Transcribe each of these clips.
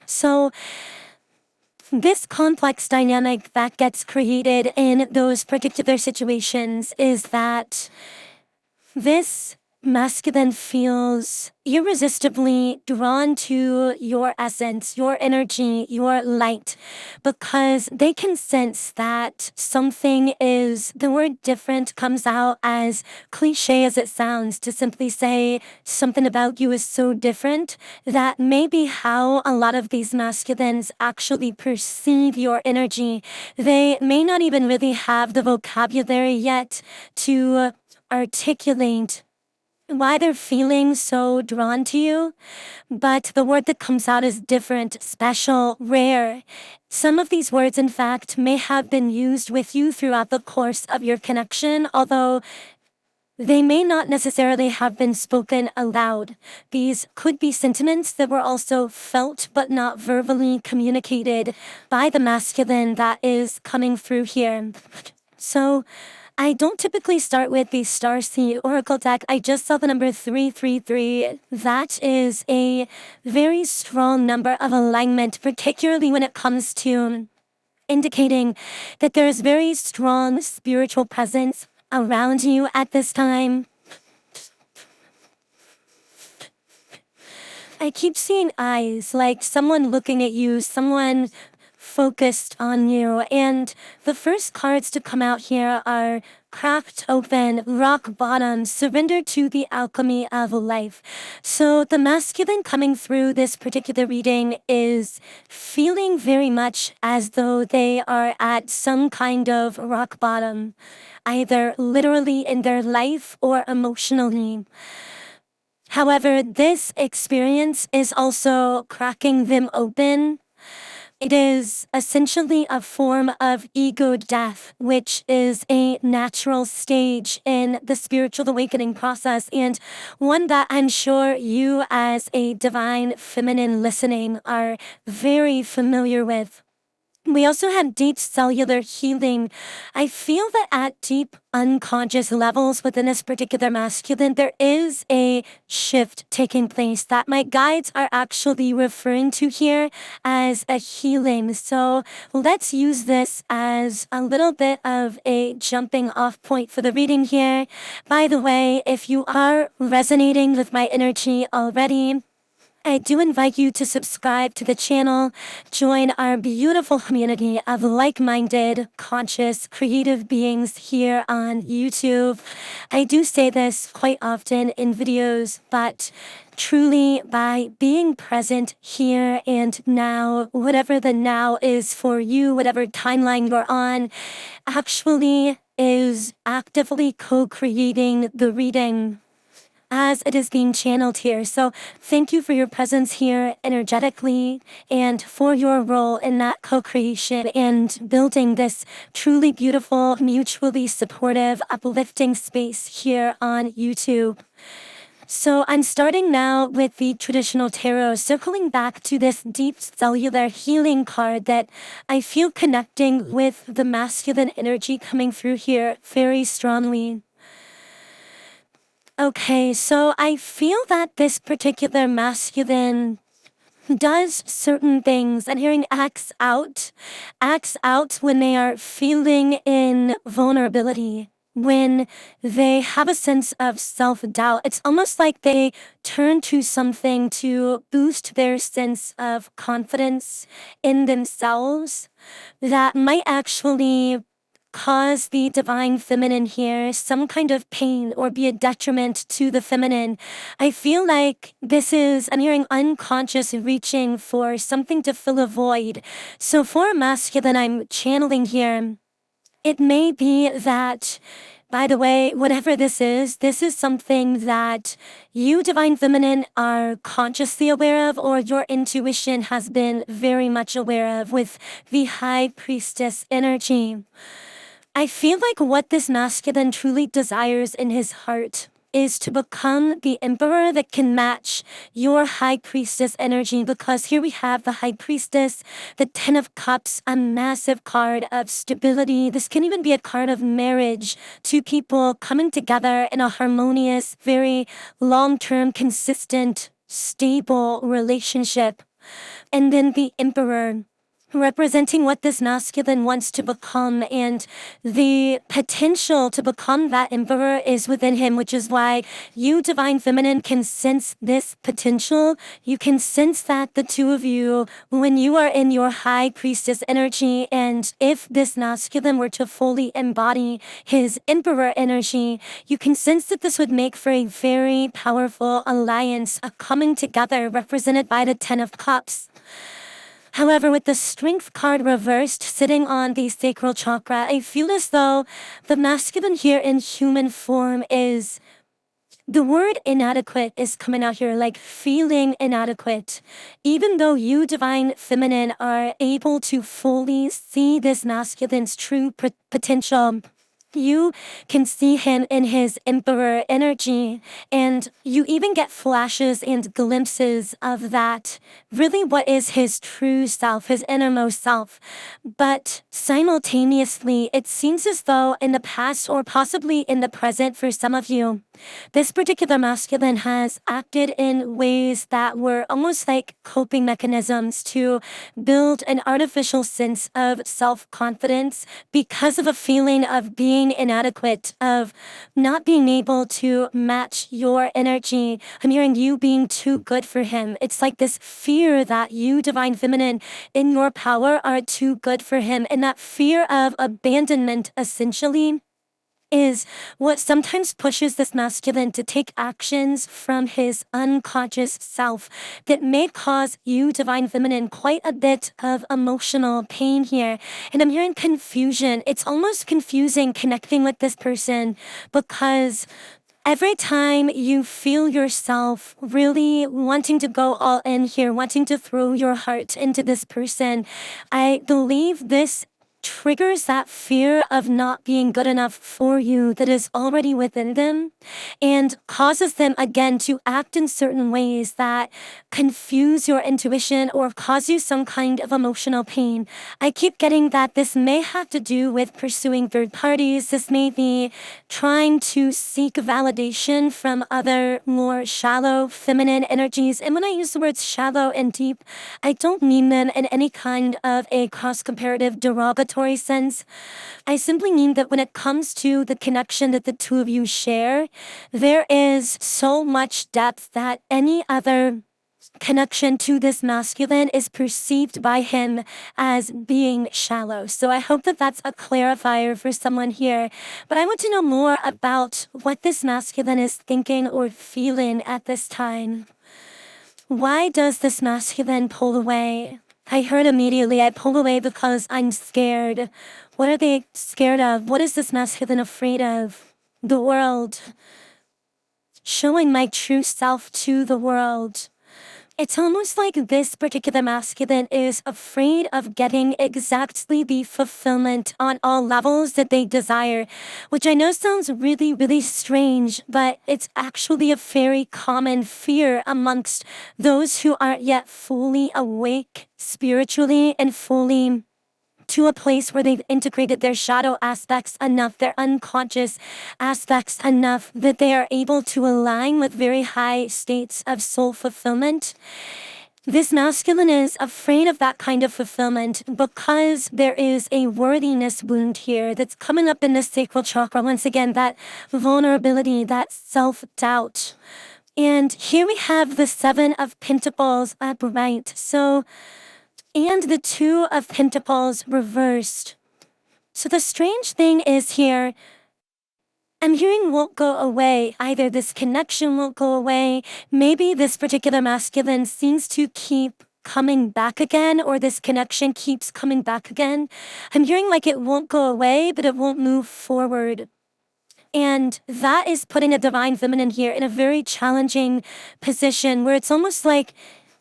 So this complex dynamic that gets created in those particular situations is that this masculine feels irresistibly drawn to your essence, your energy, your light, because they can sense that something is, the word different comes out as cliche as it sounds to simply say something about you is so different. That may be how a lot of these masculines actually perceive your energy. They may not even really have the vocabulary yet to articulate why they're feeling so drawn to you, but the word that comes out is different, special, rare. Some of these words, in fact, may have been used with you throughout the course of your connection, although they may not necessarily have been spoken aloud. These could be sentiments that were also felt but not verbally communicated by the masculine that is coming through here. So I don't typically start with the Starseed Oracle deck. I just saw the number 333. That is a very strong number of alignment, particularly when it comes to indicating that there's very strong spiritual presence around you at this time. I keep seeing eyes, like someone looking at you, someone focused on you. And the first cards to come out here are cracked open, rock bottom, surrender to the alchemy of life. So the masculine coming through this particular reading is feeling very much as though they are at some kind of rock bottom, either literally in their life or emotionally. However, this experience is also cracking them open. It is essentially a form of ego death, which is a natural stage in the spiritual awakening process, and one that I'm sure you as a divine feminine listening are very familiar with. We also have deep cellular healing. I feel that at deep unconscious levels within this particular masculine, there is a shift taking place that my guides are actually referring to here as a healing. So let's use this as a little bit of a jumping off point for the reading here. By the way, if you are resonating with my energy already, I do invite you to subscribe to the channel, join our beautiful community of like-minded, conscious, creative beings here on YouTube. I do say this quite often in videos, but truly by being present here and now, whatever the now is for you, whatever timeline you're on, actually is actively co-creating the reading as it is being channeled here. So thank you for your presence here energetically and for your role in that co-creation and building this truly beautiful, mutually supportive, uplifting space here on YouTube. So I'm starting now with the traditional tarot, circling back to this deep cellular healing card that I feel connecting with the masculine energy coming through here very strongly. Okay, so I feel that this particular masculine does certain things, and hearing acts out when they are feeling in vulnerability, when they have a sense of self-doubt. It's almost like they turn to something to boost their sense of confidence in themselves that might actually cause the divine feminine here some kind of pain or be a detriment to the feminine. I feel like this is, I'm hearing unconscious reaching for something to fill a void. So for masculine, I'm channeling here. It may be that, by the way, whatever this is something that you, divine feminine, are consciously aware of, or your intuition has been very much aware of with the high priestess energy. I feel like what this masculine truly desires in his heart is to become the emperor that can match your high priestess energy, because here we have the high priestess, the 10 of cups, a massive card of stability. This can even be a card of marriage, two people coming together in a harmonious, very long-term, consistent, stable relationship. And then the Emperor, representing what this masculine wants to become, and the potential to become that emperor is within him, which is why you, divine feminine, can sense this potential. You can sense that the two of you, when you are in your high priestess energy, and if this masculine were to fully embody his emperor energy, you can sense that this would make for a very powerful alliance, a coming together represented by the Ten of Cups. However, with the Strength card reversed sitting on the sacral chakra, I feel as though the masculine here in human form is, the word inadequate is coming out here, like feeling inadequate. Even though you, divine feminine, are able to fully see this masculine's true potential, you can see him in his emperor energy, and you even get flashes and glimpses of that, really what is his true self, his innermost self. But simultaneously, it seems as though in the past, or possibly in the present for some of you, this particular masculine has acted in ways that were almost like coping mechanisms to build an artificial sense of self-confidence because of a feeling of being inadequate, of not being able to match your energy. I'm hearing you being too good for him. It's like this fear that you, divine feminine, in your power are too good for him. And that fear of abandonment, essentially, is what sometimes pushes this masculine to take actions from his unconscious self that may cause you, divine feminine, quite a bit of emotional pain here. And I'm hearing confusion. It's almost confusing connecting with this person, because every time you feel yourself really wanting to go all in here, wanting to throw your heart into this person, I believe this triggers that fear of not being good enough for you that is already within them, and causes them again to act in certain ways that confuse your intuition or cause you some kind of emotional pain. I keep getting that this may have to do with pursuing third parties. This may be trying to seek validation from other more shallow feminine energies. And when I use the words shallow and deep, I don't mean them in any kind of a cross-comparative derogatory sense. I simply mean that when it comes to the connection that the two of you share, there is so much depth that any other connection to this masculine is perceived by him as being shallow. So I hope that that's a clarifier for someone here. But I want to know more about what this masculine is thinking or feeling at this time. Why does this masculine pull away? I heard immediately, I pull away because I'm scared. What are they scared of? What is this masculine afraid of? The world. Showing my true self to the world. It's almost like this particular masculine is afraid of getting exactly the fulfillment on all levels that they desire, which I know sounds really, really strange, but it's actually a very common fear amongst those who aren't yet fully awake spiritually and fully to a place where they've integrated their shadow aspects enough, their unconscious aspects enough, that they are able to align with very high states of soul fulfillment. This masculine is afraid of that kind of fulfillment because there is a worthiness wound here that's coming up in the sacral chakra. Once again, that vulnerability, that self-doubt. And here we have the Seven of Pentacles upright. And the Two of Pentacles reversed. So the strange thing is here, I'm hearing won't go away. Either this connection won't go away, maybe this particular masculine seems to keep coming back again, or this connection keeps coming back again. I'm hearing like it won't go away, but it won't move forward. And that is putting a divine feminine here in a very challenging position where it's almost like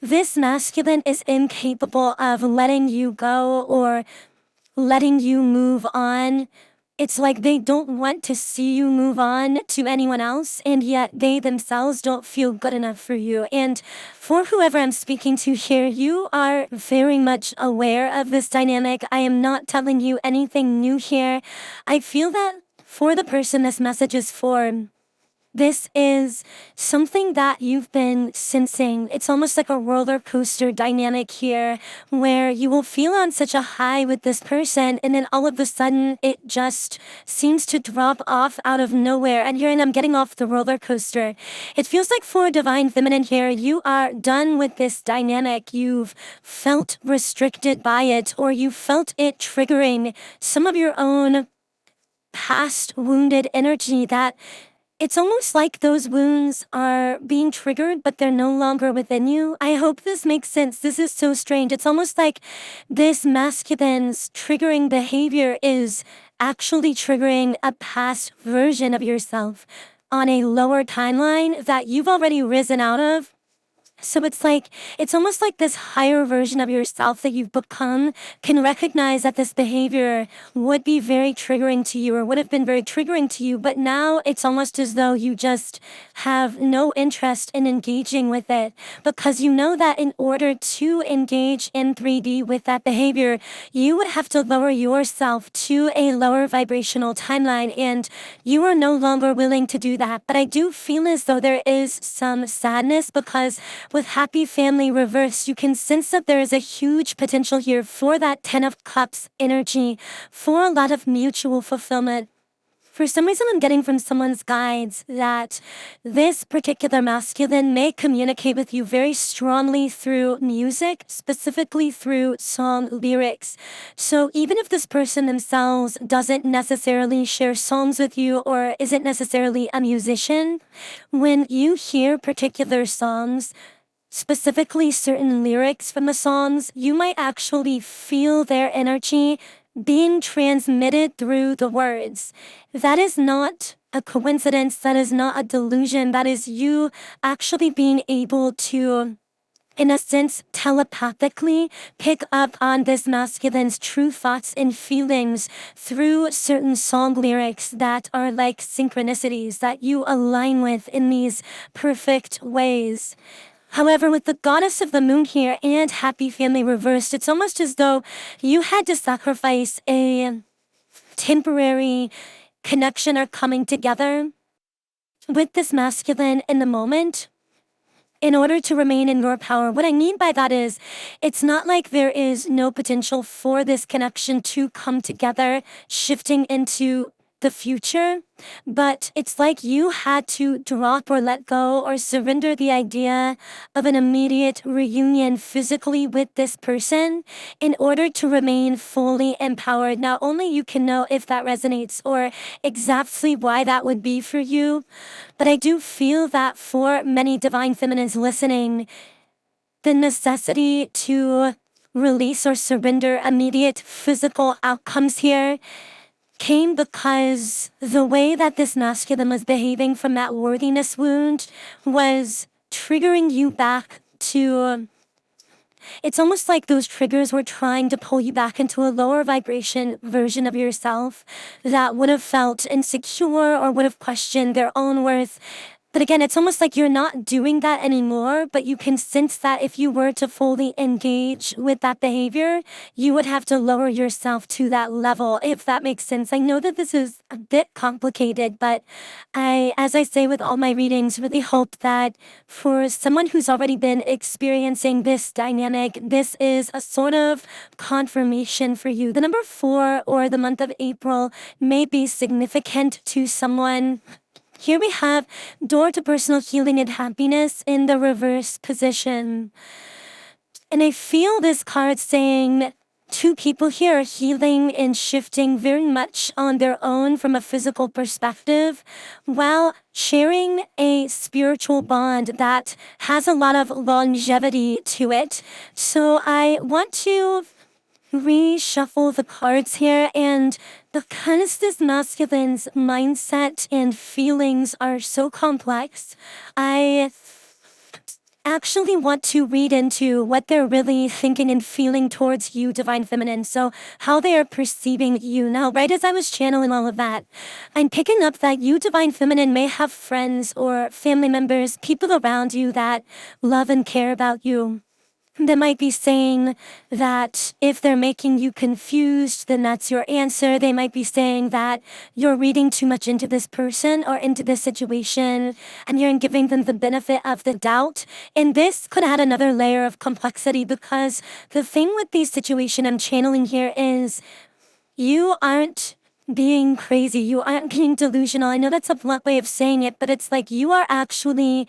this masculine is incapable of letting you go or letting you move on. It's like they don't want to see you move on to anyone else, and yet they themselves don't feel good enough for you. And for whoever I'm speaking to here, you are very much aware of this dynamic. I am not telling you anything new here. I feel that for the person this message is for, This is something that you've been sensing. It's almost like a roller coaster dynamic here where you will feel on such a high with this person and then all of a sudden it just seems to drop off out of nowhere. And here I am getting off the roller coaster. It feels like for Divine Feminine here, you are done with this dynamic. You've felt restricted by it, or you felt it triggering some of your own past wounded energy that it's almost like those wounds are being triggered, but they're no longer within you. I hope this makes sense. This is so strange. It's almost like this masculine's triggering behavior is actually triggering a past version of yourself on a lower timeline that you've already risen out of. So it's almost like this higher version of yourself that you've become can recognize that this behavior would be very triggering to you or would have been very triggering to you. But now it's almost as though you just have no interest in engaging with it, because you know that in order to engage in 3D with that behavior, you would have to lower yourself to a lower vibrational timeline, and you are no longer willing to do that. But I do feel as though there is some sadness, because with Happy Family reversed, you can sense that there is a huge potential here for that 10 of Cups energy, for a lot of mutual fulfillment. For some reason, I'm getting from someone's guides that this particular masculine may communicate with you very strongly through music, specifically through song lyrics. So even if this person themselves doesn't necessarily share songs with you or isn't necessarily a musician, when you hear particular songs, specifically certain lyrics from the songs, you might actually feel their energy being transmitted through the words. That is not a coincidence. That is not a delusion. That is you actually being able to, in a sense, telepathically pick up on this masculine's true thoughts and feelings through certain song lyrics that are like synchronicities that you align with in these perfect ways. However, with the goddess of the moon here and Happy Family reversed, it's almost as though you had to sacrifice a temporary connection or coming together with this masculine in the moment in order to remain in your power. What I mean by that is, it's not like there is no potential for this connection to come together, shifting into the future, but it's like you had to drop or let go or surrender the idea of an immediate reunion physically with this person in order to remain fully empowered. Now, only you can know if that resonates or exactly why that would be for you, but I do feel that for many Divine Feminines listening, the necessity to release or surrender immediate physical outcomes here came because the way that this masculine was behaving from that worthiness wound was triggering you back to, it's almost like those triggers were trying to pull you back into a lower vibration version of yourself that would have felt insecure or would have questioned their own worth. But again, it's almost like you're not doing that anymore, but you can sense that if you were to fully engage with that behavior, you would have to lower yourself to that level, if that makes sense. I know that this is a bit complicated, but as I say with all my readings, really hope that for someone who's already been experiencing this dynamic, this is a sort of confirmation for you. The number 4 or the month of April may be significant to someone. Here we have door to personal healing and happiness in the reverse position. And I feel this card saying two people here are healing and shifting very much on their own from a physical perspective while sharing a spiritual bond that has a lot of longevity to it. So I want to reshuffle the cards here, and because this masculine's mindset and feelings are so complex, I actually want to read into what they're really thinking and feeling towards you, Divine Feminine. So how they are perceiving you. Now, right as I was channeling all of that, I'm picking up that you, Divine Feminine, may have friends or family members, people around you that love and care about you. They might be saying that if they're making you confused, then that's your answer. They might be saying that you're reading too much into this person or into this situation and you're giving them the benefit of the doubt. And this could add another layer of complexity, because the thing with these situations I'm channeling here is you aren't being crazy. You aren't being delusional. I know that's a blunt way of saying it, but it's like you are actually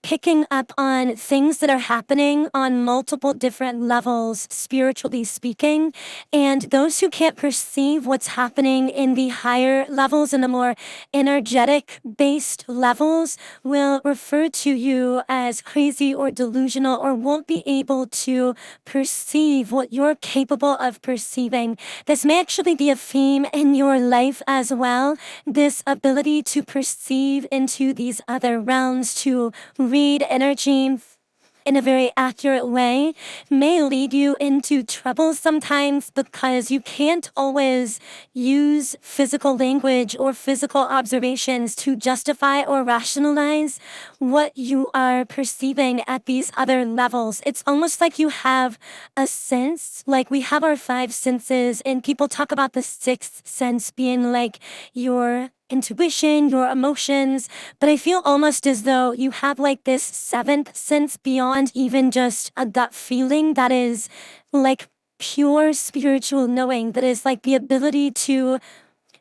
picking up on things that are happening on multiple different levels, spiritually speaking. And those who can't perceive what's happening in the higher levels and the more energetic based levels will refer to you as crazy or delusional, or won't be able to perceive what you're capable of perceiving. This may actually be a theme in your life as well. This ability to perceive into these other realms, to read energy in a very accurate way, may lead you into trouble sometimes, because you can't always use physical language or physical observations to justify or rationalize what you are perceiving at these other levels. It's almost like you have a sense, like we have our five senses, and people talk about the sixth sense being like your intuition, your emotions, but I feel almost as though you have like this seventh sense beyond even just a gut feeling, that is like pure spiritual knowing, that is like the ability to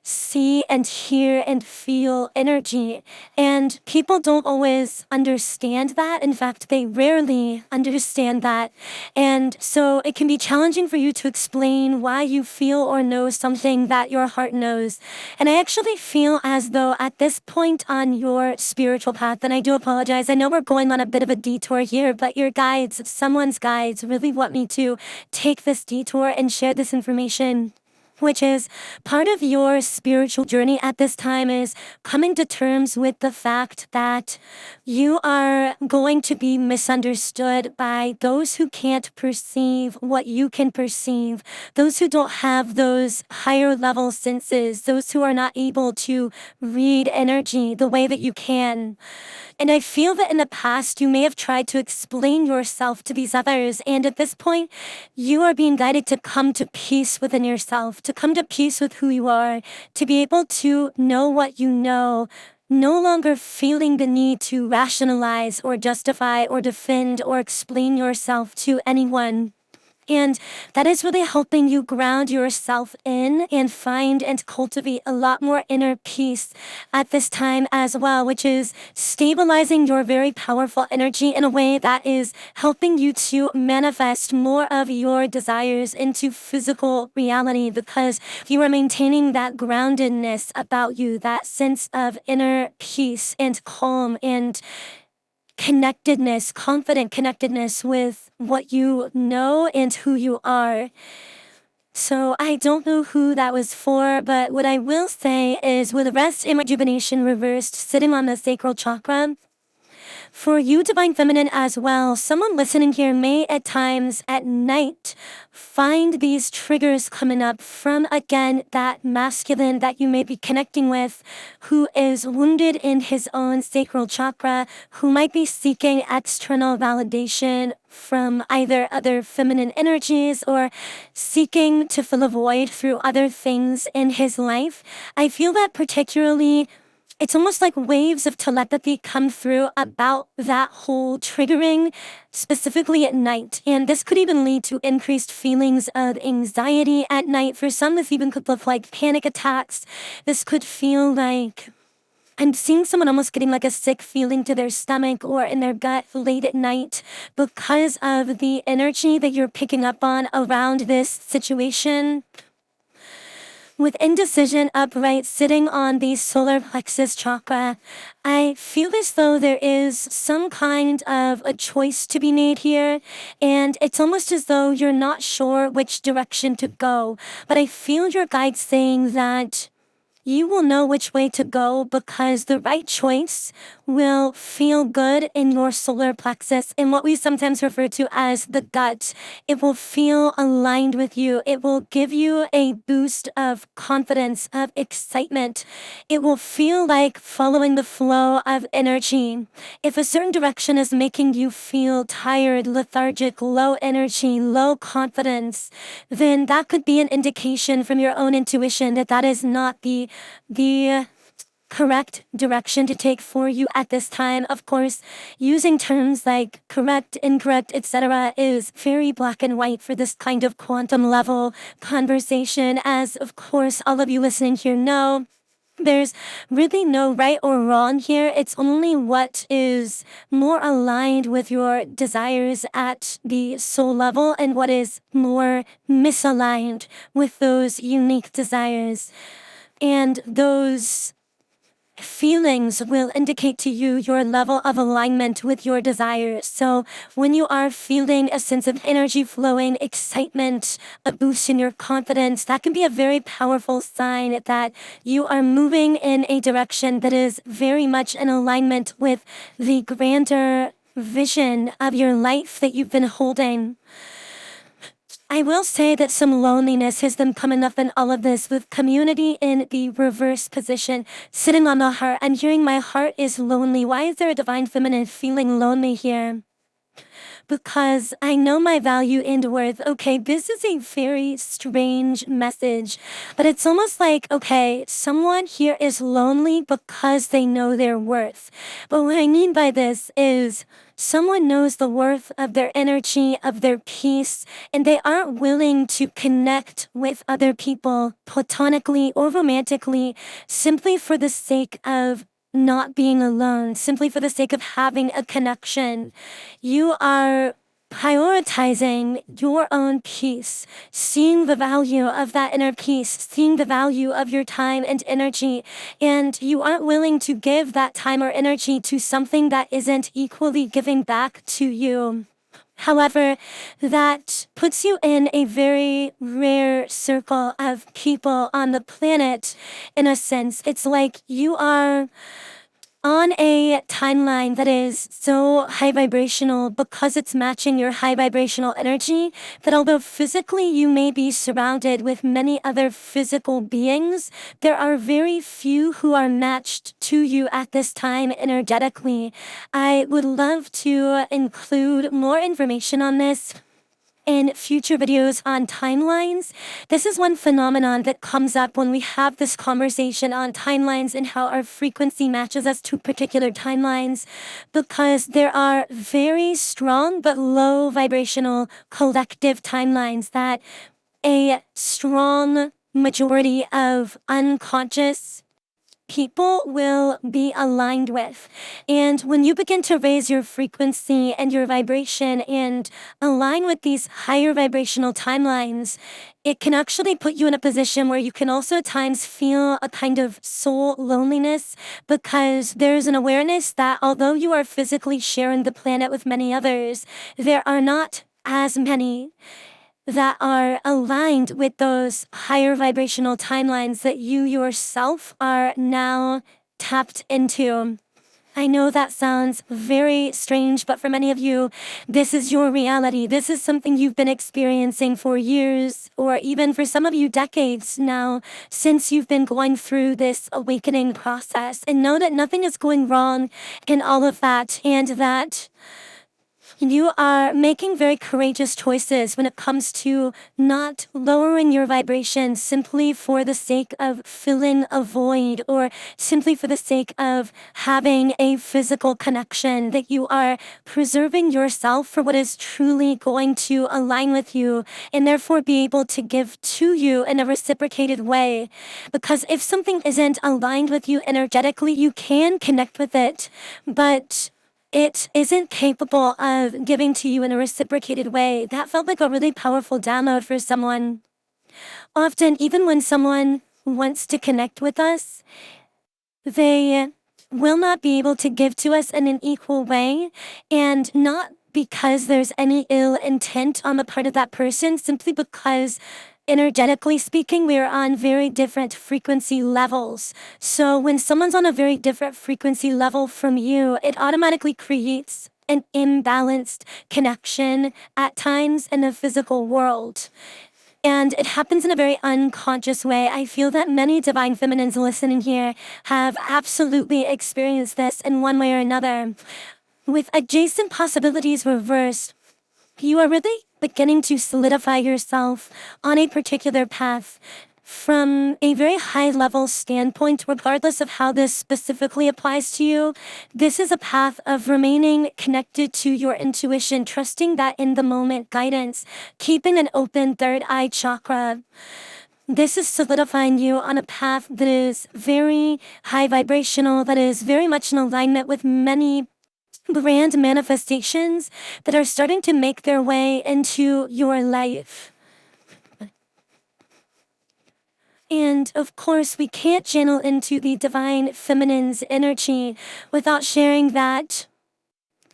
see and hear and feel energy. And people don't always understand that. In fact, they rarely understand that. And so it can be challenging for you to explain why you feel or know something that your heart knows. And I actually feel as though at this point on your spiritual path, and I do apologize, I know we're going on a bit of a detour here, but your guides, someone's guides, really want me to take this detour and share this information, which is part of your spiritual journey at this time, is coming to terms with the fact that you are going to be misunderstood by those who can't perceive what you can perceive, those who don't have those higher level senses, those who are not able to read energy the way that you can. And I feel that in the past, you may have tried to explain yourself to these others. And at this point, you are being guided to come to peace within yourself, to come to peace with who you are, to be able to know what you know, no longer feeling the need to rationalize or justify or defend or explain yourself to anyone. And that is really helping you ground yourself in and find and cultivate a lot more inner peace at this time as well, which is stabilizing your very powerful energy in a way that is helping you to manifest more of your desires into physical reality, because you are maintaining that groundedness about you, that sense of inner peace and calm and connectedness, confident connectedness with what you know and who you are. So I don't know who that was for, but what I will say is, with rest and rejuvenation reversed, sitting on the sacral chakra, for you, Divine Feminine, as well, someone listening here may at times at night find these triggers coming up from, again, that masculine that you may be connecting with, who is wounded in his own sacral chakra, who might be seeking external validation from either other feminine energies or seeking to fill a void through other things in his life. I feel that particularly it's almost like waves of telepathy come through about that whole triggering, specifically at night. And this could even lead to increased feelings of anxiety at night. For some, this even could look like panic attacks. This could feel like I'm seeing someone almost getting like a sick feeling to their stomach or in their gut late at night because of the energy that you're picking up on around this situation. With indecision upright, sitting on the solar plexus chakra, I feel as though there is some kind of a choice to be made here, and it's almost as though you're not sure which direction to go. But I feel your guide saying that you will know which way to go because the right choice will feel good in your solar plexus, in what we sometimes refer to as the gut. It will feel aligned with you. It will give you a boost of confidence, of excitement. It will feel like following the flow of energy. If a certain direction is making you feel tired, lethargic, low energy, low confidence, then that could be an indication from your own intuition that that is not the correct direction to take for you at this time. Of course, using terms like correct, incorrect, etc. is very black and white for this kind of quantum level conversation, as of course all of you listening here know. There's really no right or wrong here. It's only what is more aligned with your desires at the soul level and what is more misaligned with those unique desires. And those feelings will indicate to you your level of alignment with your desires. So when you are feeling a sense of energy flowing, excitement, a boost in your confidence, that can be a very powerful sign that you are moving in a direction that is very much in alignment with the grander vision of your life that you've been holding. I will say that some loneliness has been coming up in all of this, with community in the reverse position, sitting on the heart. I'm hearing my heart is lonely. Why is there a divine feminine feeling lonely here? Because I know my value and worth. Okay, this is a very strange message, but it's almost like, okay, someone here is lonely because they know their worth. But what I mean by this is someone knows the worth of their energy, of their peace, and they aren't willing to connect with other people platonically or romantically simply for the sake of not being alone, simply for the sake of having a connection. You are prioritizing your own peace, seeing the value of that inner peace, seeing the value of your time and energy, and you aren't willing to give that time or energy to something that isn't equally giving back to you. However, that puts you in a very rare circle of people on the planet, in a sense. It's like you are on a timeline that is so high vibrational because it's matching your high vibrational energy, that although physically you may be surrounded with many other physical beings, there are very few who are matched to you at this time energetically. I would love to include more information on this in future videos on timelines. This is one phenomenon that comes up when we have this conversation on timelines and how our frequency matches us to particular timelines, because there are very strong but low vibrational collective timelines that a strong majority of unconscious people will be aligned with. And when you begin to raise your frequency and your vibration and align with these higher vibrational timelines, it can actually put you in a position where you can also at times feel a kind of soul loneliness, because there's an awareness that although you are physically sharing the planet with many others, there are not as many that are aligned with those higher vibrational timelines that you yourself are now tapped into. I know that sounds very strange, but for many of you, this is your reality. This is something you've been experiencing for years, or even for some of you decades now, since you've been going through this awakening process. And know that nothing is going wrong in all of that, and that you are making very courageous choices when it comes to not lowering your vibration simply for the sake of filling a void, or simply for the sake of having a physical connection, that you are preserving yourself for what is truly going to align with you and therefore be able to give to you in a reciprocated way. Because if something isn't aligned with you energetically, you can connect with it, but it isn't capable of giving to you in a reciprocated way. That felt like a really powerful download for someone. Often, even when someone wants to connect with us, they will not be able to give to us in an equal way, and not because there's any ill intent on the part of that person, simply because energetically speaking, we are on very different frequency levels. So when someone's on a very different frequency level from you, it automatically creates an imbalanced connection at times in the physical world. And it happens in a very unconscious way. I feel that many divine feminines listening here have absolutely experienced this in one way or another. With adjacent possibilities reversed, you are really beginning to solidify yourself on a particular path from a very high level standpoint, regardless of how this specifically applies to you. This is a path of remaining connected to your intuition, trusting that in the moment guidance, keeping an open third eye chakra. This is solidifying you on a path that is very high vibrational, that is very much in alignment with many grand manifestations that are starting to make their way into your life. And of course, we can't channel into the divine feminine's energy without sharing that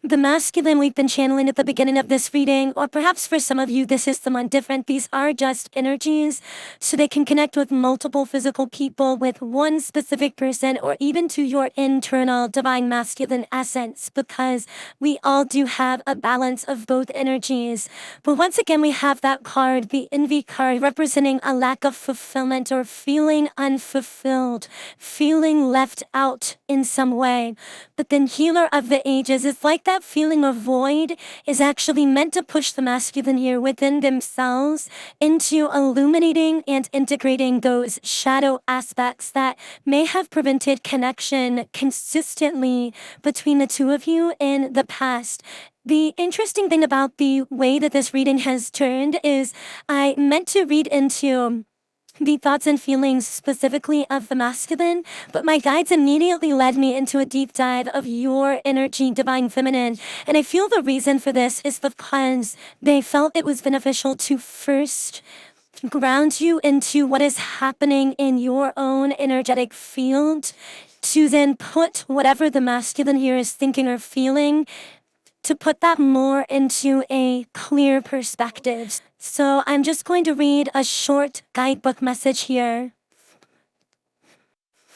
the masculine we've been channeling at the beginning of this reading, or perhaps for some of you, this is someone different. These are just energies, so they can connect with multiple physical people, with one specific person, or even to your internal divine masculine essence, because we all do have a balance of both energies. But once again, we have that card, the envy card, representing a lack of fulfillment or feeling unfulfilled, feeling left out in some way. But then Healer of the Ages, it's like that feeling of void is actually meant to push the masculine here within themselves into illuminating and integrating those shadow aspects that may have prevented connection consistently between the two of you in the past. The interesting thing about the way that this reading has turned is I meant to read into the thoughts and feelings specifically of the masculine, but my guides immediately led me into a deep dive of your energy, divine feminine. And I feel the reason for this is because they felt it was beneficial to first ground you into what is happening in your own energetic field, to then put whatever the masculine here is thinking or feeling, to put that more into a clear perspective. So I'm just going to read a short guidebook message here.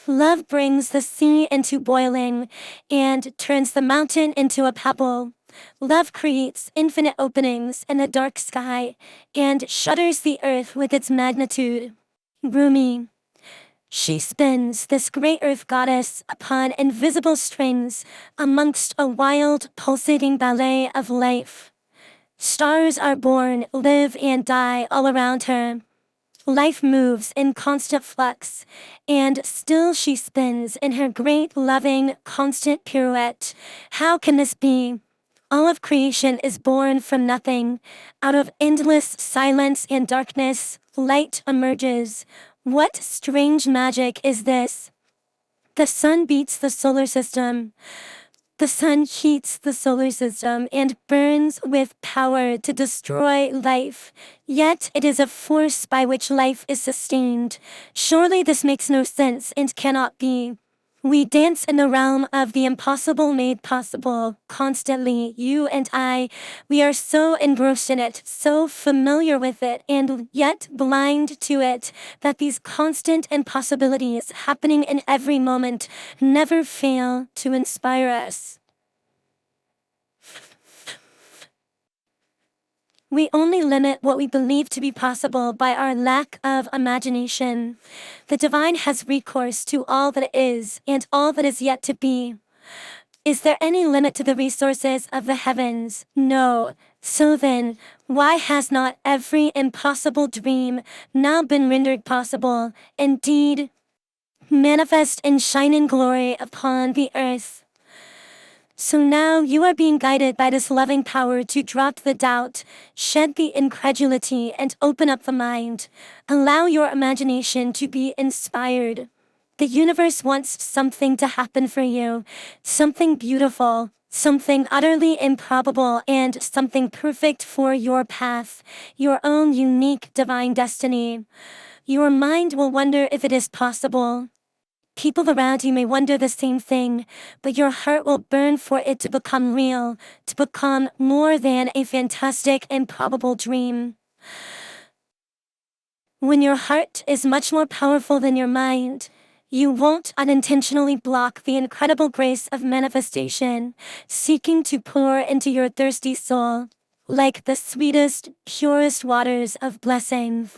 Love brings the sea into boiling and turns the mountain into a pebble. Love creates infinite openings in the dark sky and shudders the earth with its magnitude. Rumi. She spins, this great earth goddess, upon invisible strings amongst a wild, pulsating ballet of life. Stars are born, live and die all around her. Life moves in constant flux, and still she spins in her great, loving, constant pirouette. How can this be? All of creation is born from nothing. Out of endless silence and darkness, light emerges. What strange magic is this? The sun beats the solar system. The sun heats the solar system and burns with power to destroy life. Yet it is a force by which life is sustained. Surely this makes no sense and cannot be. We dance in the realm of the impossible made possible constantly, you and I. We are so engrossed in it, so familiar with it, and yet blind to it, that these constant impossibilities happening in every moment never fail to inspire us. We only limit what we believe to be possible by our lack of imagination. The divine has recourse to all that is and all that is yet to be. Is there any limit to the resources of the heavens? No. So then, why has not every impossible dream now been rendered possible, indeed, manifest in shining glory upon the earth? So now you are being guided by this loving power to drop the doubt, shed the incredulity, and open up the mind. Allow your imagination to be inspired. The universe wants something to happen for you, something beautiful, something utterly improbable, and something perfect for your path, your own unique divine destiny. Your mind will wonder if it is possible. People around you may wonder the same thing, but your heart will burn for it to become real, to become more than a fantastic and probable dream. When your heart is much more powerful than your mind, you won't unintentionally block the incredible grace of manifestation, seeking to pour into your thirsty soul, like the sweetest, purest waters of blessing.